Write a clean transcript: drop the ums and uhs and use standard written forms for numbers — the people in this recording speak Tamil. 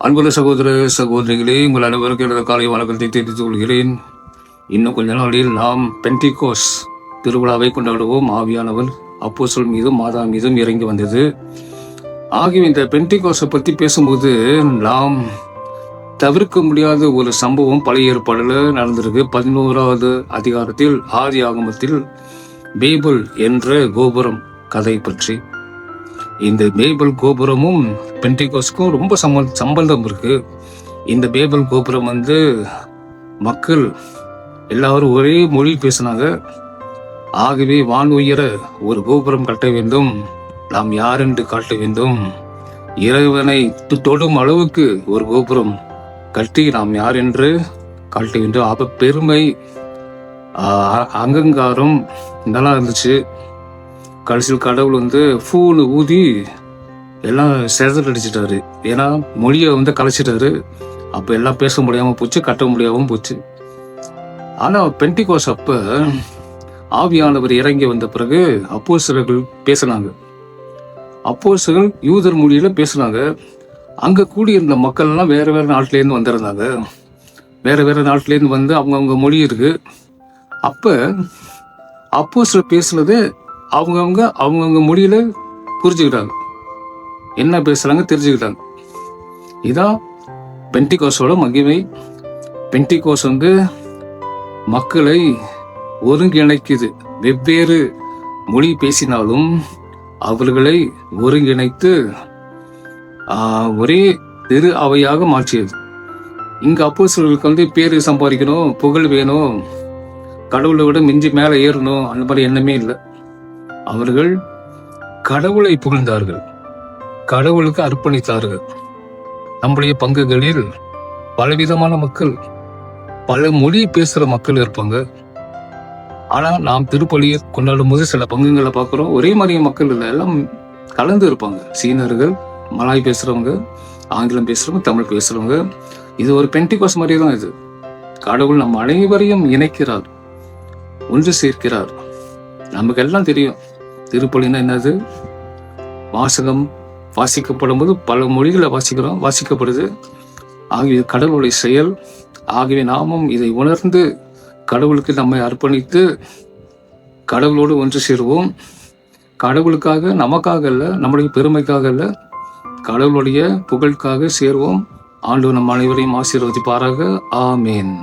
அன்புள்ள சகோதர சகோதரிகளே, உங்கள் அனைவருக்கும் எனது காலை வணக்கத்தை தெரிவித்துக் கொள்கிறேன். இன்னும் கொஞ்ச நாளில் நாம் பெண்டிகோஸ் திருவிழாவை கொண்டாடுவோம். ஆவியானவர் அப்போஸ்தலர் மீதும் மாதா மீதும் இறங்கி வந்தது. ஆகிய இந்த பெண்டிகோஸை பற்றி பேசும்போது நாம் தவிர்க்க முடியாத ஒரு சம்பவம் பழைய ஏற்பாடுல நடந்திருக்கு. 11வது அதிகாரத்தில் ஆதி ஆகமத்தில் பேபல் என்ற கோபுரம் கதை பற்றி. இந்த பேபல் கோபுரமும் பெண்டிகோஸ்க்கும் ரொம்ப சம்பந்தம் இருக்கு. இந்த பேபல் கோபுரம் மக்கள் எல்லாரும் ஒரே மொழி பேசினாங்க. ஆகவே வான் உயர ஒரு கோபுரம் கட்ட வேண்டும், நாம் யார் என்று காட்ட வேண்டும், இறைவனை தொடும் அளவுக்கு ஒரு கோபுரம் கட்டி நாம் யார் என்று காட்ட வேண்டும். அப்ப பெருமை, அகங்காரம் இதெல்லாம் இருந்துச்சு. கடைசியில் கடவுள் ஃபூனு ஊதி எல்லாம் அடிச்சிட்டாரு. ஏன்னா மொழியை கலைச்சிட்டாரு. அப்போ எல்லாம் பேச முடியாமல் போச்சு, கட்ட முடியாமல் போச்சு. ஆனால் பெண்டிகோஸ் அப்போ ஆவியானவர் இறங்கி வந்த பிறகு அப்போஸ்தலர்கள் பேசினாங்க. அப்போஸ்தலர்கள் யூதர் மொழியில் பேசினாங்க. அங்கே கூடியிருந்த மக்கள்லாம் வேறு வேறு நாட்டிலேருந்து வந்திருந்தாங்க. வேறு வேறு நாட்டிலேருந்து அவங்கவுங்க மொழி இருக்கு. அப்போ அப்போஸ்தலர் பேசுனது அவங்கவுங்க மொழியில புரிஞ்சுக்கிட்டாங்க, என்ன பேசுறாங்க தெரிஞ்சுக்கிட்டாங்க. இதான் பெண்டிகோஸோட மகிமை. பெண்டிகோஸ் மக்களை ஒருங்கிணைக்குது. வெவ்வேறு மொழி பேசினாலும் அவர்களை ஒருங்கிணைத்து ஒரே திரு அவையாக மாற்றியது. இங்க அப்போஸ்தலர்களுக்கு பேரு சம்பாதிக்கணும், புகழ் வேணும், கடவுளை விட மிஞ்சி மேலே ஏறணும், அந்த மாதிரி எண்ணமே இல்லை. அவர்கள் கடவுளை புகழ்ந்தார்கள், கடவுளுக்கு அர்ப்பணித்தார்கள். நம்முடைய பங்குகளில் பலவிதமான மக்கள், பல மொழி பேசுற மக்கள் இருப்பாங்க. ஆனா நாம் திருப்பலியை கொண்டாடும் போது சில பங்குகளை பார்க்கிறோம், ஒரே மாதிரி மக்கள் இல்லை, எல்லாம் கலந்து இருப்பாங்க. சீனர்கள், மலாய் பேசுறவங்க, ஆங்கிலம் பேசுறவங்க, தமிழ் பேசுறவங்க. இது ஒரு பெண்டிகோஸ் மாதிரி தான். இது கடவுள் நம் அனைவரையும் இணைக்கிறார், ஒன்று சேர்க்கிறார். நமக்கு எல்லாம் தெரியும் திருப்பலினா என்னது. வாசகம் வாசிக்கப்படும் போது பல மொழிகளை வாசிக்கப்படுது. ஆகிய கடவுளுடைய செயல். ஆகவே நாமும் இதை உணர்ந்து கடவுளுக்கு நம்மை அர்ப்பணித்து கடவுளோடு ஒன்று சேருவோம். கடவுளுக்காக, நமக்காக அல்ல, நம்முடைய பெருமைக்காக அல்ல, கடவுளுடைய புகழுக்காக சேருவோம். ஆண்டவர் நம் அனைவரையும் ஆசீர்வதிப்பாராக. ஆமேன்.